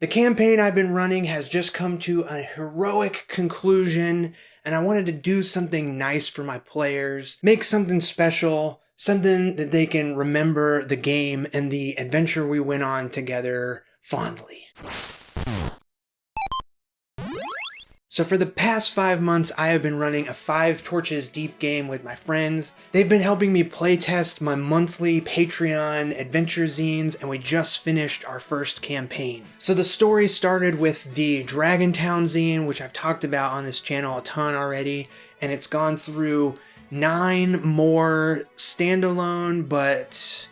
The campaign I've been running has just come to a heroic conclusion, and I wanted to do something nice for my players, make something special, something that they can remember the game and the adventure we went on together fondly. So for the past 5 months, I have been running a 5 Torches Deep game with my friends. They've been helping me playtest my monthly Patreon adventure zines, and we just finished our first campaign. So the story started with the Dragontown zine, which I've talked about on this channel a ton already, and it's gone through 9 more standalone, but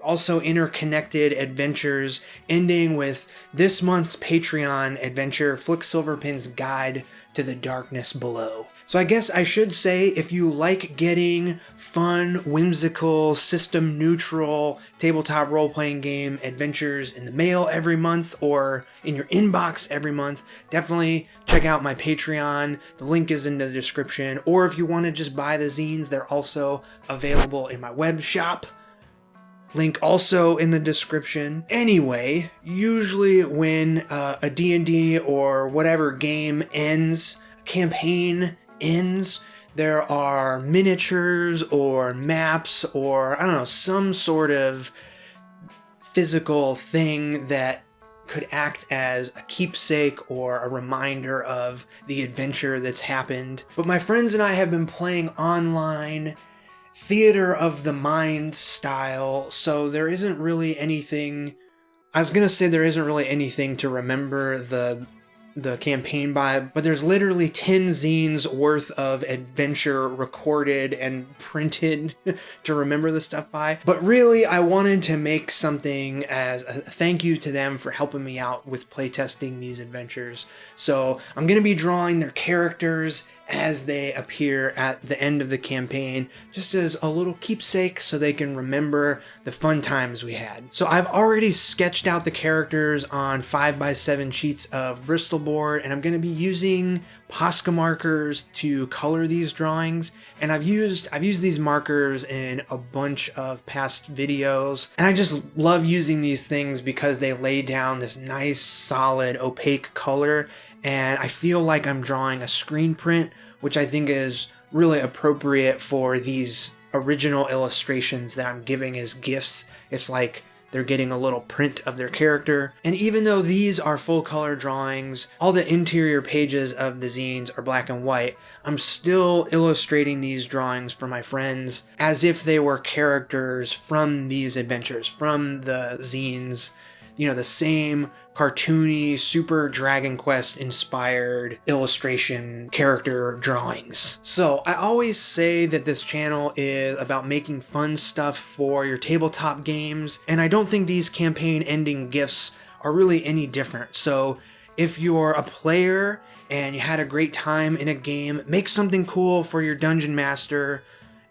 also interconnected adventures, ending with this month's Patreon adventure, Flick Silverpin's Guide to the Darkness Below. So I guess I should say, if you like getting fun, whimsical, system-neutral, tabletop role-playing game adventures in the mail every month or in your inbox every month, definitely check out my Patreon. The link is in the description. Or if you want to just buy the zines, they're also available in my web shop. Link also in the description. Anyway, usually when a D&D or whatever game ends, a campaign ends, there are miniatures or maps or, I don't know, some sort of physical thing that could act as a keepsake or a reminder of the adventure that's happened. But my friends and I have been playing online theater of the mind style, so there isn't really anything. I was gonna say there isn't really anything to remember the campaign by, but there's literally 10 zines worth of adventure recorded and printed to remember the stuff by. But really, I wanted to make something as a thank you to them for helping me out with playtesting these adventures. So I'm gonna be drawing their characters as they appear at the end of the campaign, just as a little keepsake so they can remember the fun times we had. So I've already sketched out the characters on 5x7 sheets of Bristol board, and I'm going to be using Posca markers to color these drawings. And I've used these markers in a bunch of past videos, and I just love using these things because they lay down this nice, solid, opaque color, and I feel like I'm drawing a screen print, which I think is really appropriate for these original illustrations that I'm giving as gifts. It's like they're getting a little print of their character. And even though these are full color drawings, all the interior pages of the zines are black and white, I'm still illustrating these drawings for my friends as if they were characters from these adventures, from the zines. You know, the same cartoony, super Dragon Quest inspired illustration character drawings. So I always say that this channel is about making fun stuff for your tabletop games, and I don't think these campaign ending gifts are really any different. So if you're a player and you had a great time in a game, make something cool for your dungeon master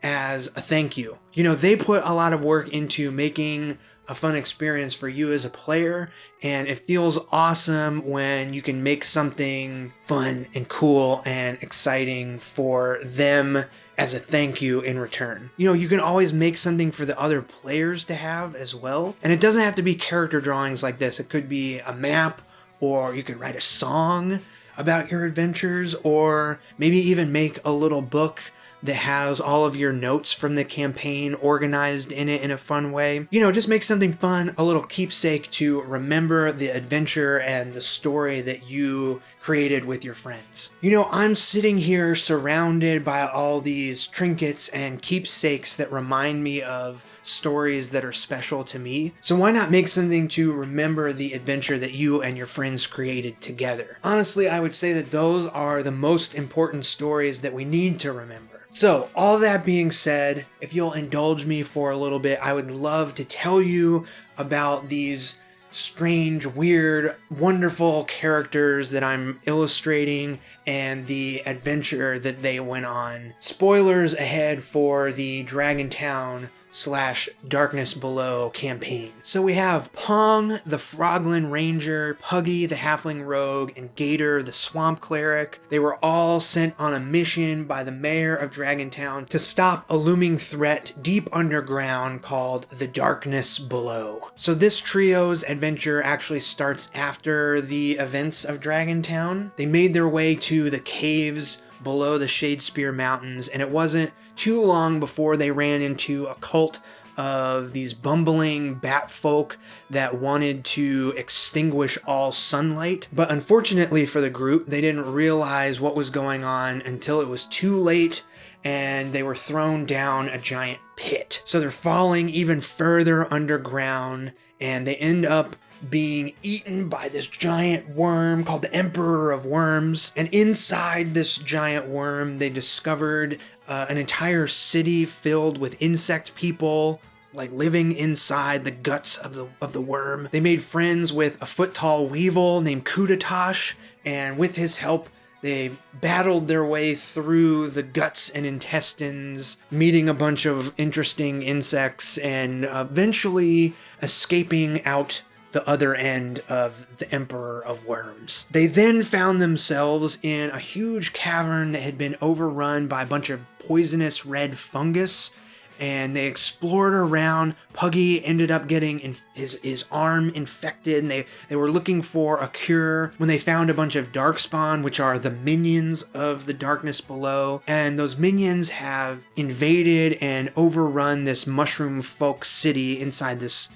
as a thank you. You know, they put a lot of work into making a fun experience for you as a player, and it feels awesome when you can make something fun and cool and exciting for them as a thank you in return. You know, you can always make something for the other players to have as well, and it doesn't have to be character drawings like this. It could be a map, or you could write a song about your adventures, or maybe even make a little book that has all of your notes from the campaign organized in it in a fun way. You know, just make something fun, a little keepsake to remember the adventure and the story that you created with your friends. You know, I'm sitting here surrounded by all these trinkets and keepsakes that remind me of stories that are special to me. So why not make something to remember the adventure that you and your friends created together? Honestly, I would say that those are the most important stories that we need to remember. So, all that being said, if you'll indulge me for a little bit, I would love to tell you about these strange, weird, wonderful characters that I'm illustrating and the adventure that they went on. Spoilers ahead for the Dragontown Darkness Below campaign. So we have Pong, the Froglin Ranger, Puggy, the Halfling Rogue, and Gator, the Swamp Cleric. They were all sent on a mission by the mayor of Dragontown to stop a looming threat deep underground called the Darkness Below. So this trio's adventure actually starts after the events of Dragontown. They made their way to the caves below the Shadespeare Mountains, and it wasn't too long before they ran into a cult of these bumbling bat folk that wanted to extinguish all sunlight. But unfortunately for the group, they didn't realize what was going on until it was too late and they were thrown down a giant pit. So they're falling even further underground and they end up being eaten by this giant worm called the Emperor of Worms. And inside this giant worm, they discovered an entire city filled with insect people, like living inside the guts of the worm. They made friends with a foot-tall weevil named Kudatosh, and with his help, they battled their way through the guts and intestines, meeting a bunch of interesting insects, and eventually escaping out the other end of the Emperor of Worms. They then found themselves in a huge cavern that had been overrun by a bunch of poisonous red fungus, and they explored around. Puggy ended up getting his arm infected, and they were looking for a cure when they found a bunch of Darkspawn, which are the minions of the Darkness Below, and those minions have invaded and overrun this mushroom folk city inside this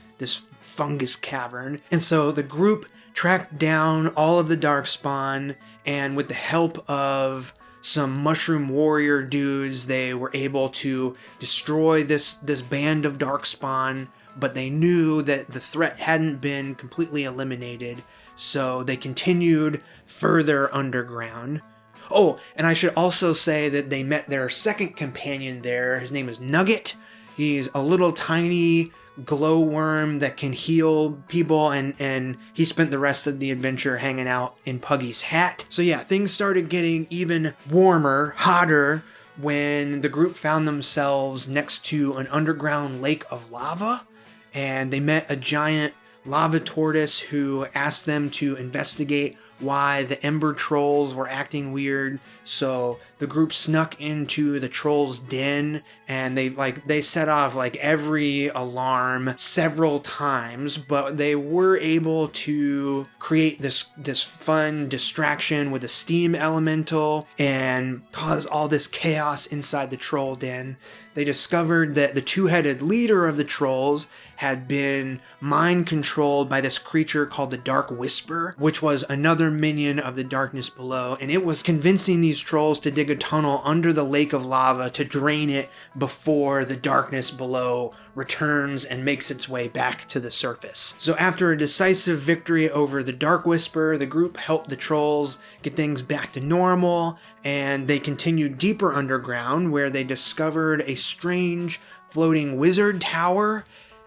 fungus cavern. And so the group tracked down all of the Darkspawn, and with the help of some mushroom warrior dudes, they were able to destroy this band of Darkspawn, but they knew that the threat hadn't been completely eliminated, so they continued further underground. Oh, and I should also say that they met their second companion there. His name is Nugget. He's a little tiny glowworm that can heal people, and he spent the rest of the adventure hanging out in Puggy's hat. So yeah, things started getting even warmer, hotter, when the group found themselves next to an underground lake of lava, and they met a giant lava tortoise who asked them to investigate why the Ember Trolls were acting weird. So the group snuck into the trolls' den, and they set off like every alarm several times, but they were able to create this fun distraction with a steam elemental and cause all this chaos inside the troll den. They discovered that the two-headed leader of the trolls had been mind-controlled by this creature called the Dark Whisper, which was another minion of the Darkness Below, and it was convincing these trolls to dig a tunnel under the lake of lava to drain it before the Darkness Below returns and makes its way back to the surface. So after a decisive victory over the Dark Whisper, the group helped the trolls get things back to normal, and they continued deeper underground, where they discovered a strange floating wizard tower,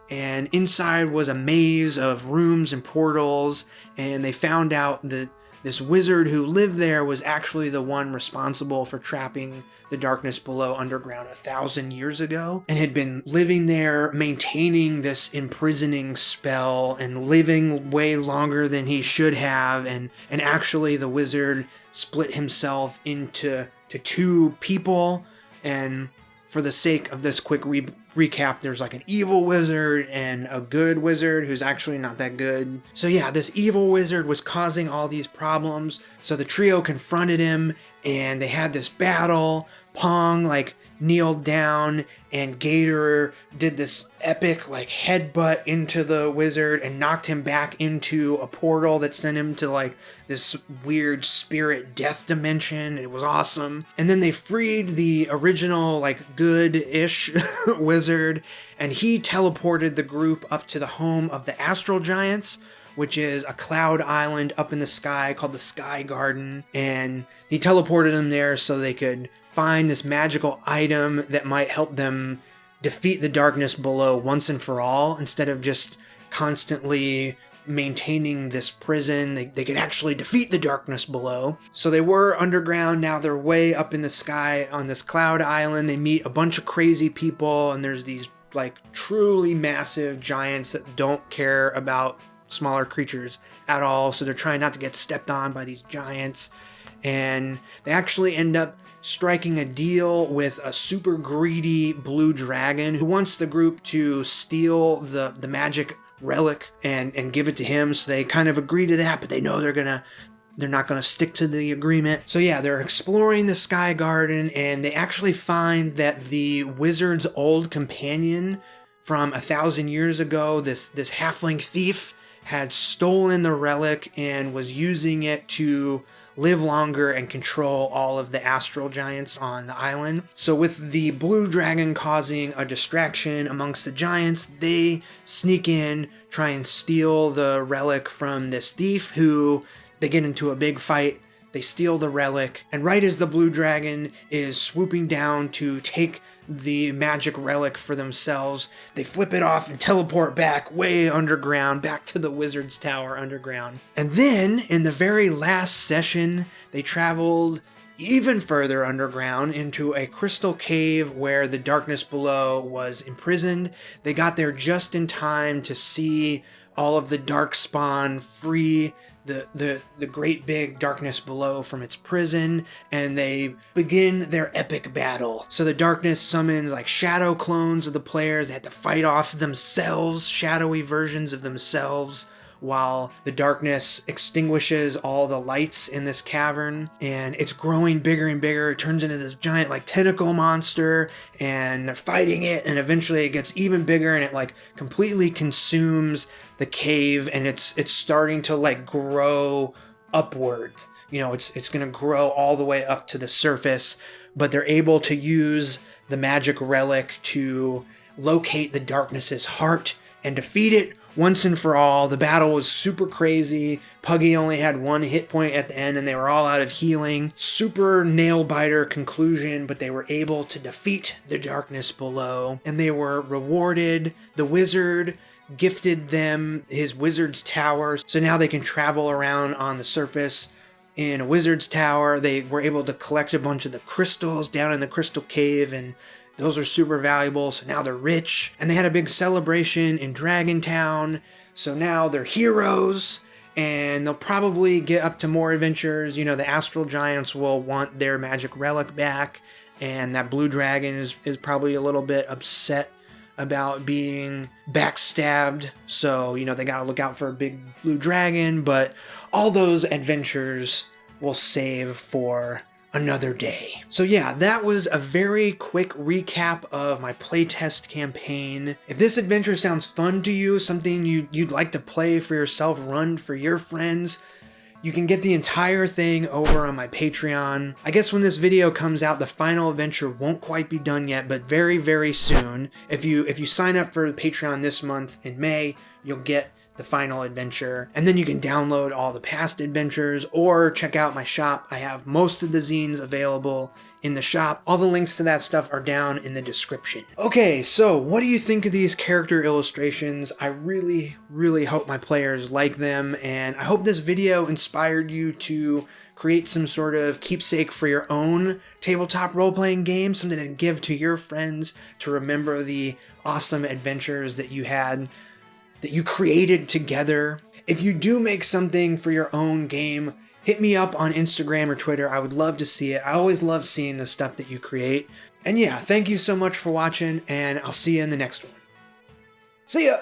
and inside was a maze of rooms and portals, and they found out that this wizard who lived there was actually the one responsible for trapping the Darkness Below underground 1,000 years ago, and had been living there, maintaining this imprisoning spell and living way longer than he should have, and actually the wizard split himself into two people. And for the sake of this quick recap, there's like an evil wizard and a good wizard who's actually not that good. So yeah, this evil wizard was causing all these problems. So the trio confronted him and they had this battle. Pong kneeled down, and Gator did this epic headbutt into the wizard and knocked him back into a portal that sent him to this weird spirit death dimension. It was awesome. And then they freed the original good-ish wizard, and he teleported the group up to the home of the Astral Giants, which is a cloud island up in the sky called the Sky Garden. And he teleported them there so they could find this magical item that might help them defeat the Darkness Below once and for all, instead of just constantly maintaining this prison. They could actually defeat the Darkness Below. So they were underground, now they're way up in the sky on this cloud island. They meet a bunch of crazy people, and there's these like truly massive giants that don't care about smaller creatures at all. So they're trying not to get stepped on by these giants. And they actually end up striking a deal with a super greedy blue dragon who wants the group to steal the magic relic and give it to him. So they kind of agree to that, but they know they're not going to stick to the agreement. So yeah, they're exploring the Sky Garden, and they actually find that the wizard's old companion from 1,000 years ago, this halfling thief, had stolen the relic and was using it to live longer and control all of the astral giants on the island. So with the blue dragon causing a distraction amongst the giants, they sneak in, try and steal the relic from this thief, who they get into a big fight. They steal the relic, and right as the blue dragon is swooping down to take the magic relic for themselves, they flip it off and teleport back way underground, back to the wizard's tower underground. And then, in the very last session, they traveled even further underground into a crystal cave where the darkness below was imprisoned. They got there just in time to see all of the darkspawn free the great big darkness below from its prison, and they begin their epic battle. So the darkness summons like shadow clones of the players. They had to fight off themselves, shadowy versions of themselves, while the darkness extinguishes all the lights in this cavern, and it's growing bigger and bigger. It turns into this giant like tentacle monster, and they're fighting it, and eventually it gets even bigger, and it like completely consumes the cave, and it's starting to like grow upwards. You know, it's going to grow all the way up to the surface, but they're able to use the magic relic to locate the darkness's heart and defeat it once and for all. The battle was super crazy. Puggy only had 1 hit point at the end, and they were all out of healing. Super nail-biter conclusion, but they were able to defeat the darkness below, and they were rewarded. The wizard gifted them his wizard's tower, so now they can travel around on the surface in a wizard's tower. They were able to collect a bunch of the crystals down in the crystal cave, and those are super valuable, so now they're rich. And they had a big celebration in Dragon Town, so now they're heroes, and they'll probably get up to more adventures. You know, the astral giants will want their magic relic back, and that blue dragon is probably a little bit upset about being backstabbed, so, you know, they gotta look out for a big blue dragon, but all those adventures will save for another day. So yeah, that was a very quick recap of my playtest campaign. If this adventure sounds fun to you, something you'd like to play for yourself, run for your friends, you can get the entire thing over on my Patreon. I guess when this video comes out, the final adventure won't quite be done yet, but very, very soon. If you sign up for Patreon this month in May, you'll get the final adventure, and then you can download all the past adventures or check out my shop. I have most of the zines available in the shop. All the links to that stuff are down in the description. Okay, so what do you think of these character illustrations? I really, really hope my players like them, and I hope this video inspired you to create some sort of keepsake for your own tabletop role-playing game, something to give to your friends to remember the awesome adventures that you had, that you created together. If you do make something for your own game, hit me up on Instagram or Twitter. I would love to see it. I always love seeing the stuff that you create. And yeah, thank you so much for watching, and I'll see you in the next one. See ya!